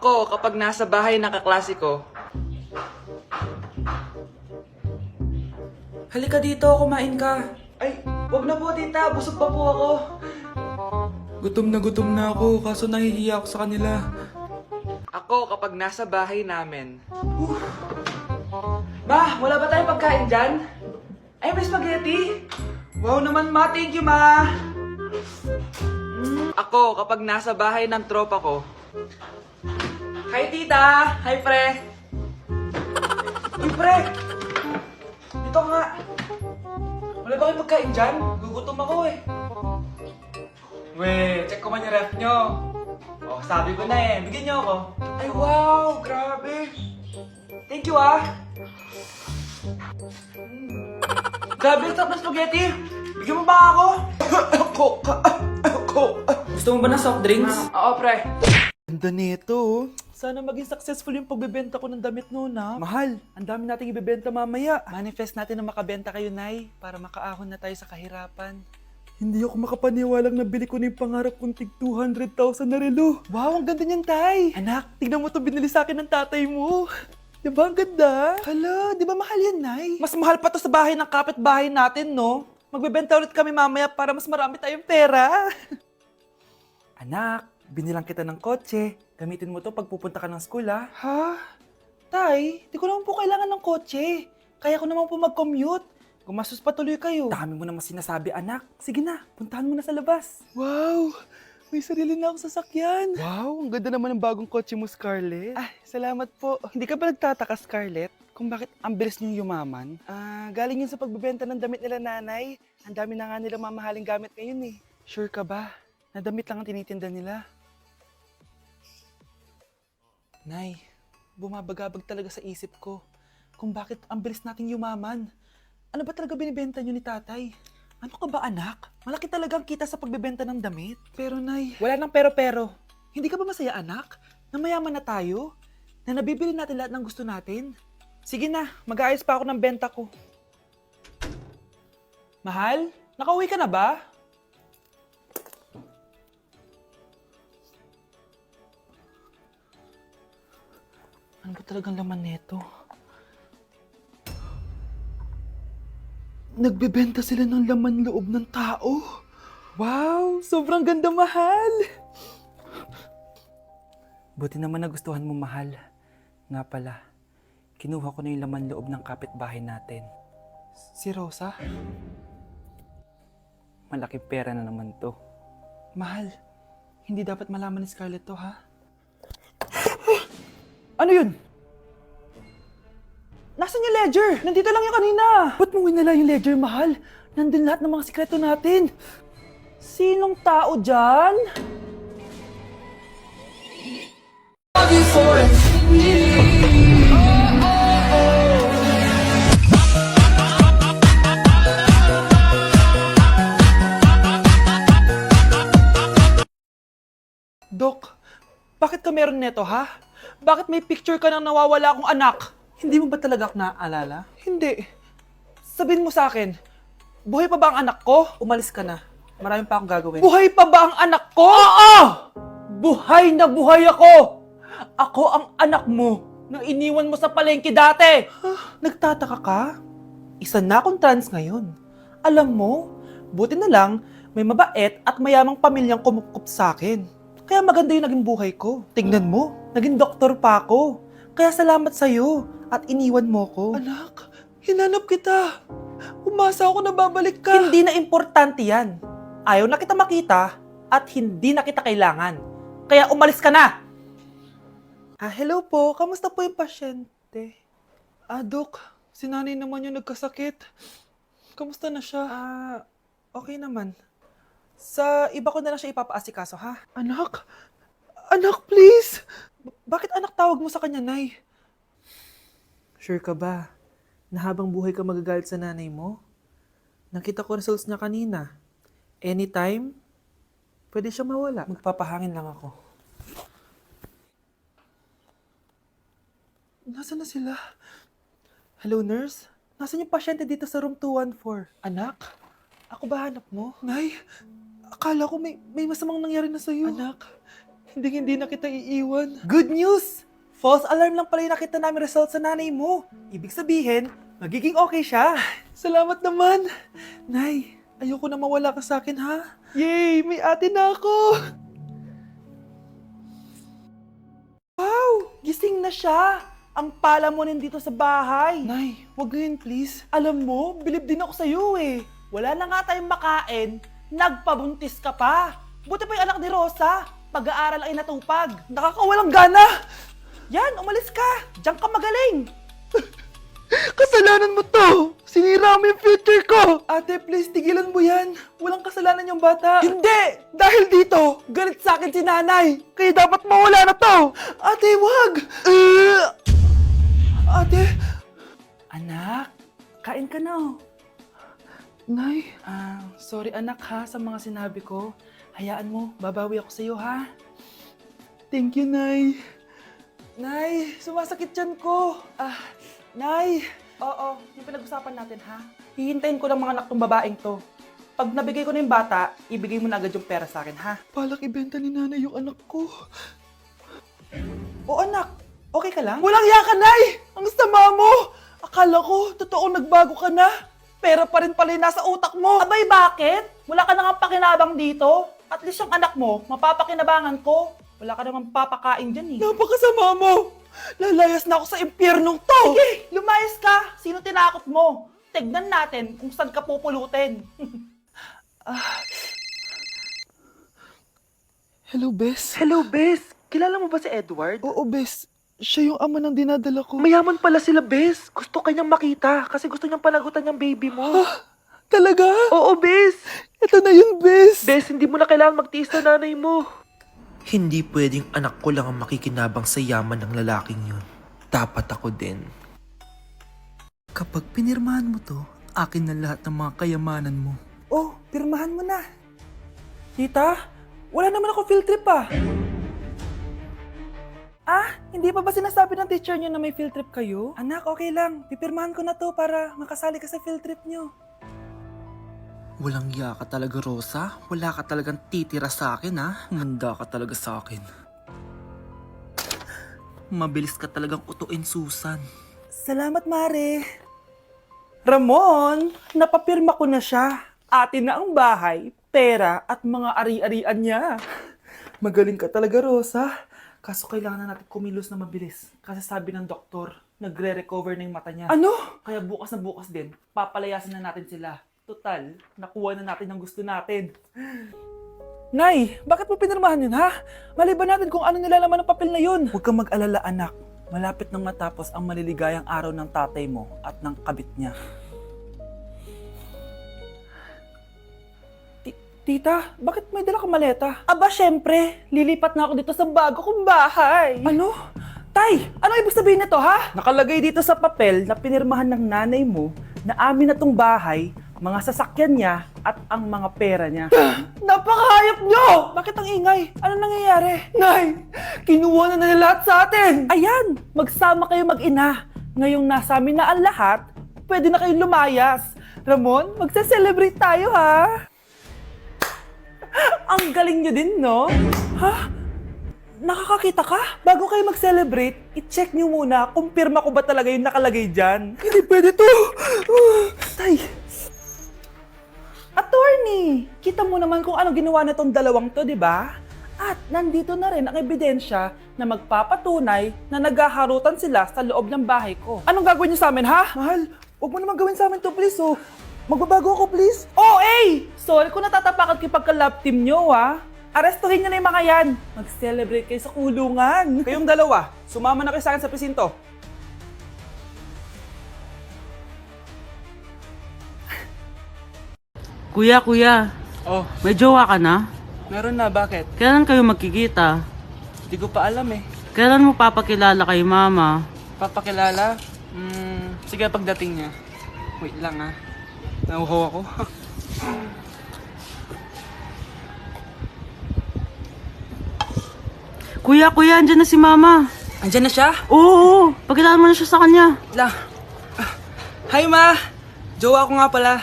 Ako, kapag nasa bahay ng kaklase ko. Halika dito, kumain ka. Ay, wag na po tita, busog pa po ako. Gutom na ako, kaso nahihiya ako sa kanila. Ako, kapag nasa bahay namin. Ma, wala ba tayong pagkain dyan? Ay, may spaghetti? Wow naman ma, thank you ma. Ako, kapag nasa bahay ng tropa ko. Hi tita! Hi pre! Uy pre! Dito ka nga! Wala ba kayong pagkain dyan? Gugutom ako eh. Weh, check ko man yung ref nyo. Oh, sabi ko na eh. Bigyan nyo ako. Ay wow! Grabe! Thank you ah! Grabe, ang sarap na spaghetti! Bigyan mo ba ako? Gusto mo ba ng soft drinks? Oo pre. Ganda nito. Sana maging successful yung pagbebenta ko ng damit noon ha. Mahal, ang dami nating ibebenta mamaya. Manifest natin na makabenta kayo, Nay, para makaahon na tayo sa kahirapan. Hindi ako makapaniwalang nabili ko na yung pangarap kong tig 200,000 na relo. Wow, ang ganda niyan, Tay. Anak, tignan mo ito binili sa akin ng tatay mo. Diba ang ganda? Hala, di ba mahal yan, Nay? Mas mahal pa to sa bahay ng kapitbahay natin, no? Magbebenta ulit kami mamaya para mas marami tayong pera. Anak, binilang kita ng kotse. Gamitin mo to pag pupunta ka ng school, ha? Ha? Tay, di ko naman po kailangan ng kotse. Kaya ko naman po mag-commute. Gumastos pa tuloy kayo. Dami mo naman sinasabi, anak. Sige na, puntahan mo na sa labas. Wow! May sarili na akong sasakyan. Wow, ang ganda naman ng bagong kotse mo, Scarlett. Ah, salamat po. Hindi ka ba nagtataka, Scarlett, kung bakit ang bilis niyong yumaman? Galing yun sa pagbebenta ng damit nila nanay. Ang dami na nga nilang mamahaling gamit ngayon eh. Sure ka ba? Na damit lang ang tinitinda nila? Nay, bumabagabag talaga sa isip ko kung bakit ang bilis nating yumaman. Ano ba talaga binibenta niyo ni tatay? Ano ka ba anak? Malaki talaga ang kita sa pagbebenta ng damit. Pero nay, wala nang pero-pero. Hindi ka ba masaya anak? Na mayaman na tayo? Na nabibili natin lahat ng gusto natin? Sige na, mag-aayos pa ako ng benta ko. Mahal, nakauwi ka na ba? Ano ba talagang laman nito? Nagbebenta sila ng laman loob ng tao. Wow, sobrang ganda, mahal. Buti naman nagustuhan mo, mahal. Nga pala, kinuha ko na yung laman loob ng kapitbahay natin. Si Rosa? Malaking pera na naman to. Mahal, hindi dapat malaman ni Scarlett to, ha? Ano yun? Nasaan yung ledger? Nandito lang yung kanina. Ba't mo winala yung ledger, mahal? Nandun lahat ng mga sikreto natin. Sinong tao dyan? Dok, bakit ka meron neto, ha? Bakit may picture ka ng nawawala akong anak? Hindi mo ba talaga ako naaalala? Hindi. Sabihin mo sa akin, buhay pa ba ang anak ko? Umalis ka na. Marami pa akong gagawin. Buhay pa ba ang anak ko? Oo! Buhay na buhay ako! Ako ang anak mo na iniwan mo sa palengke dati! Nagtataka ka? Isa na akong trans ngayon. Alam mo, buti na lang may mabait at mayamang pamilyang kumukup sa akin. Kaya maganda yung naging buhay ko. Tingnan mo, naging doktor pa ako. Kaya salamat sa'yo at iniwan mo ko. Anak, hinanap kita. Umasa ako na babalik ka. Hindi na importante yan. Ayaw na kita makita at hindi na kita kailangan. Kaya umalis ka na! Hello po. Kamusta po yung pasyente? Dok, si nanay naman yung nagkasakit. Kamusta na siya? Okay naman. Sa iba ko na lang siya ipapaasikaso, ha? Anak? Anak, please! Bakit anak tawag mo sa kanya, Nay? Sure ka ba na habang buhay ka magagalit sa nanay mo? Nakita ko results niya kanina. Anytime, pwede siya mawala. Magpapahangin lang ako. Nasaan na sila? Hello, nurse? Nasaan yung pasyente dito sa room 214? Anak? Ako ba hanap mo? Nay, akala ko may masamang nangyari na sa'yo. Anak, hindi na kita iiwan. Good news! False alarm lang pala yung nakita namin result sa nanay mo. Ibig sabihin, magiging okay siya. Salamat naman. Nay, ayoko na mawala ka sa akin, ha? Yay! May ate na ako! Wow! Gising na siya! Ang pala mo nandito sa bahay. Nay, wag ganyan please. Alam mo, bilib din ako sa'yo eh. Wala na nga tayong makain, nagpabuntis ka pa. Buti pa yung anak ni Rosa, pag-aaral ay natupag. Nakakawalang gana! Yan, umalis ka! Diyan ka magaling! Kasalanan mo to! Sinira mo yung future ko! Ate, please, tigilan mo yan. Walang kasalanan yung bata. Hindi! Dahil dito, galit sa akin si nanay. Kaya dapat mawala na to! Ate, wag! Ate! Anak, kain ka na. Nay? Sorry anak ha sa mga sinabi ko. Hayaan mo, babawi ako sa'yo ha. Thank you, Nay. Nay, sumasakit yan ko. Nay. Oo, yung pinag-usapan natin ha. Hihintayin ko ng mga anak tong babaeng to. Pag nabigay ko na yung bata, ibigay mo na agad yung pera sa akin ha. Palak ibenta ni nanay yung anak ko. O anak, okay ka lang? Walang iya ka, Nay! Ang sama mo! Akala ko, totoo nagbago ka na. Pera pa rin pala yung nasa utak mo. Abay, bakit? Wala ka nang pakinabang dito. At least yung anak mo, mapapakinabangan ko. Wala ka namang papakain dyan eh. Napakasama mo! Lalayas na ako sa impyernong to! Sige, lumayas ka! Sino tinakot mo? Tignan natin kung saan ka pupulutin. Hello, Bes. Hello, Bes. Kilala mo ba si Edward? Oo, Bes. Siya yung ama ng dinadala ko. Mayaman pala sila, Bes. Gusto kanyang makita kasi gusto niyang panagutan yung baby mo. Talaga? Oo, Bes. Ito na yun, Bes. Bes, hindi mo na kailangan magtiis na nanay mo. Hindi pwedeng anak ko lang ang makikinabang sa yaman ng lalaking yun. Dapat ako din. Kapag pinirmahan mo to, akin na lahat ng mga kayamanan mo. Oh, pirmahan mo na. Tita, wala naman ako field trip ah. Hindi pa ba sinasabi ng teacher niyo na may field trip kayo? Anak, okay lang. Pipirmahan ko na to para makasali ka sa field trip niyo. Walang iya ka talaga, Rosa. Wala ka talagang titira sa akin, ha? Manda ka talaga sa akin. Mabilis ka talagang utuin, Susan. Salamat, Mare. Ramon, napapirma ko na siya. Atin na ang bahay, pera at mga ari-arian niya. Magaling ka talaga, Rosa. Kaso kailangan na natin kumilos na mabilis. Kasi sabi ng doktor, nagre-recover na yung mata niya. Ano? Kaya bukas na bukas din, papalayasin na natin sila. Total, nakuha na natin ang gusto natin. Nay, bakit mo pinirmahan yun, ha? Maliban natin kung ano nilalaman ng papel na yun. Huwag kang mag-alala, anak. Malapit nang matapos ang maliligayang araw ng tatay mo at ng kabit niya. Tita, bakit may dala kang maleta? Aba, syempre. Lilipat na ako dito sa bago kong bahay. Ano? Tay, ano ibig sabihin nito, ha? Nakalagay dito sa papel na pinirmahan ng nanay mo na amin na tong bahay, mga sasakyan niya at ang mga pera niya. Napakahayop nyo! Bakit ang ingay? Ano nangyayari? Nay, kinuha na nila lahat sa atin! Ayan, magsama kayo mag-ina. Ngayong nasa amin na ang lahat, pwede na kayong lumayas. Ramon, magse-celebrate tayo, ha? Ang galing nyo din, no? Ha? Nakakakita ka? Bago kayo mag-celebrate, i-check nyo muna kung pirma ko ba talaga yung nakalagay dyan. Hindi pwede to! Tay! Attorney! Kita mo naman kung ano ginawa na tong dalawang to, di ba? At nandito na rin ang ebidensya na magpapatunay na naghaharutan sila sa loob ng bahay ko. Anong gagawin nyo sa amin, ha? Mahal, huwag mo naman gawin sa amin to, please, oh. Magbabago ako, please. Oh, eh! Sorry kung natatapakan kayo pagka-love team nyo, ha? Arestuhin nyo na yung mga yan. Mag-celebrate kayo sa kulungan. Kayong dalawa, sumama na kayo sa akin sa presinto. Kuya, Oh, may jowa ka na? meron na. Bakit? Kailan kayo magkikita? Hindi ko pa alam eh. Kailan mo papakilala kay mama? Papakilala? Sige pagdating niya. Wait lang ah. Nauhaw ako. Kuya, andyan na si mama. Andyan na siya? Oo, pakilala mo na siya sa kanya. La. Hi ma! Jowa ko nga pala.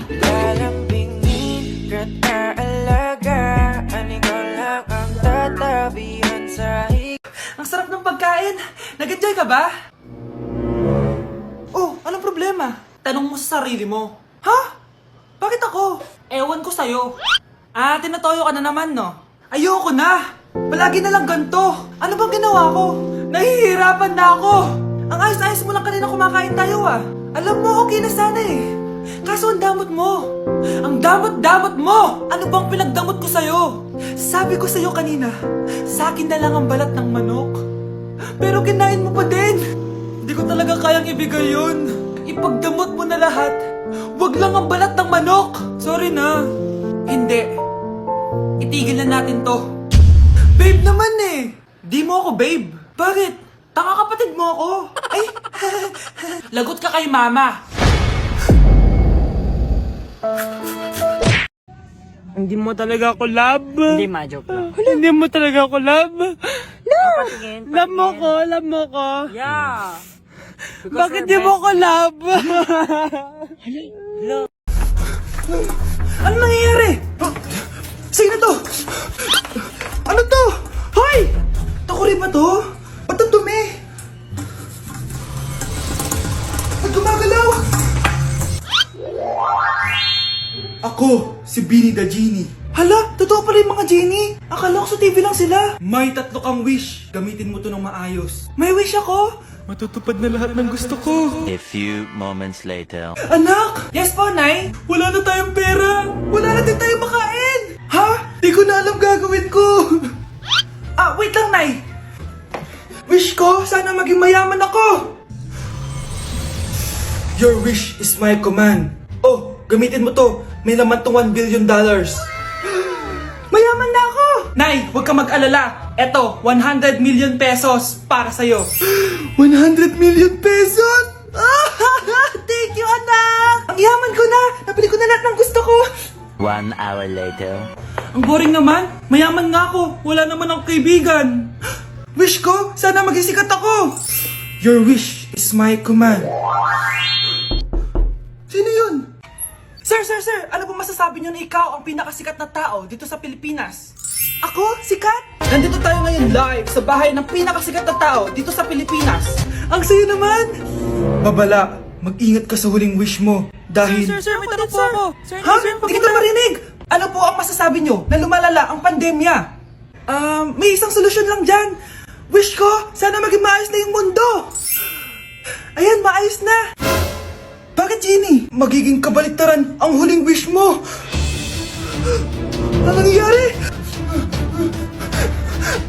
Lalambingin ka't aalagaan, ikaw lang ang tatabi ng pagkain. Nag-enjoy ka ba? Oh, anong problema? Tanong mo sa sarili mo. Ha? Bakit ako? Ewan ko sa'yo. Ah, tinatoyo ka na naman, no? Ayoko na! Palagi na lang ganito. Ano bang ginawa ko? Nahihirapan na ako. Ang ayos-ayos mo lang kanina kumakain tayo, ah. Alam mo, okay na sana eh. Kaso ang damot mo. Ang damot-damot mo! Ano bang pinagdamot ko sa'yo? Sabi ko sa'yo kanina, sa akin na lang ang balat ng manok. Pero kinain mo pa din. Hindi ko talaga kayang ibigay yun. Ipagdamot mo na lahat. Wag lang ang balat ng manok. Sorry na. Hindi. Itigil na natin to. Babe naman eh. Di mo ako babe. Bakit? Tanga kapatid mo ako. Ay, lagot ka kay mama. Hindi mo talaga ako love. Hindi, ma-joke lang. Hindi mo talaga ako love. Patingin, Love mo ko, love mo ko. Yeah. Bakit di mo ko love? Ano nangyayari? Sino to? Ano to? Hoy! Takuri ba to? Ba't ang dumi? Ba't gumagalaw? Ako, si Beanie the Genie. Hala, totoo pala yung mga genie. Akala ko sa TV lang sila. May 3 kang wish. Gamitin mo to ng maayos. May wish ako? Matutupad na lahat ng gusto ko. A few moments later. Anak! Yes po, Nay? Wala na tayong pera! Wala na din tayong makain! Ha? Di ko na alam gagawin ko! Ah, wait lang, Nay! Wish ko, sana maging mayaman ako! Your wish is my command. Oh, gamitin mo to. May laman tong $1 billion. Mayaman na ako! Nay, huwag ka mag-alala. Eto, 100 million pesos para sa'yo. 100 million pesos? Thank you, anak! Ang yaman ko na! Nabili ko na lahat ng gusto ko! 1 hour later. Ang boring naman. Mayaman nga ako. Wala naman akong kaibigan. Wish ko, sana maging sikat ako. Your wish is my command. Sino yun? Sir! Ano po masasabi niyo na ikaw ang pinakasikat na tao dito sa Pilipinas? Ako? Sikat? Nandito tayo ngayon live sa bahay ng pinakasikat na tao dito sa Pilipinas. Ang sayo naman! Babala, mag-ingat ka sa huling wish mo. Dahil... Sir, may tanong po ako. Sir, Ha? Hindi kita marinig! Ano po ang masasabi nyo na lumalala ang pandemya? May isang solusyon lang dyan. Wish ko, sana maging maayos na yung mundo. Ayan, maayos na. Bakit, Genie? Magiging kabaliktaran ang huling wish mo. Ano nangyayari?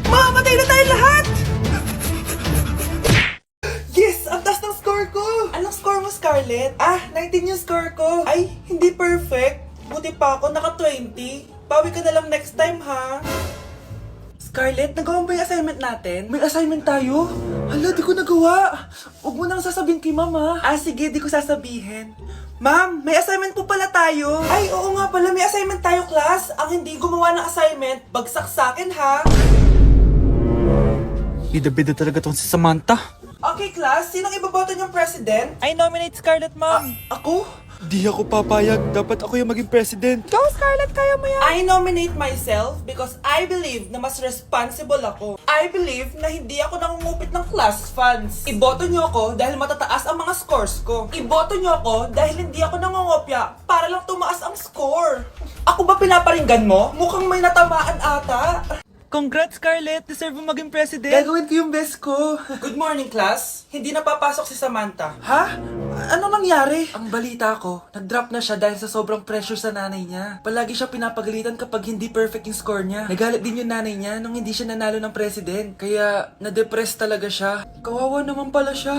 Mamamatay na tayo lahat! Yes! Ang taas ng score ko! Anong score mo, Scarlett? 19 yung score ko. Ay, hindi perfect. Buti pa ako, naka 20. Pawi ka na lang next time, ha? Scarlett, nagawa mo ba yung assignment natin? May assignment tayo? Hala, di ko nagawa. Huwag mo nang sasabihin kay mama. Sige, di ko sasabihin. Ma'am, may assignment po pala tayo. Ay, oo nga pala, may assignment tayo, class. Ang hindi gumawa ng assignment, bagsak sa akin, ha? Bida-bida talaga tong si Samantha. Okay, class, sinong iboboto niyong president? I nominate Scarlett, ma'am. Ako? Di ako papayag. Dapat ako yung maging president. Go, Scarlett, kaya mo yan. I nominate myself because I believe na mas responsible ako. I believe na hindi ako nangungupit ng class funds. Iboto niyo ako dahil matataas ang mga scores ko. Iboto niyo ako dahil hindi ako nangungopya para lang tumaas ang score. Ako ba pinaparinggan mo? Mukhang may natamaan ata. Congrats, Scarlett. Deserve mo maging president. Gagawin ko yung best ko. Good morning, class. Hindi na papasok si Samantha. Ha? Ano nangyari? Ang balita ko, nag-drop na siya dahil sa sobrang pressure sa nanay niya. Palagi siya pinapagalitan kapag hindi perfect yung score niya. Nagalit din yung nanay niya nung hindi siya nanalo ng president. Kaya, na-depress talaga siya. Kawawa naman pala siya.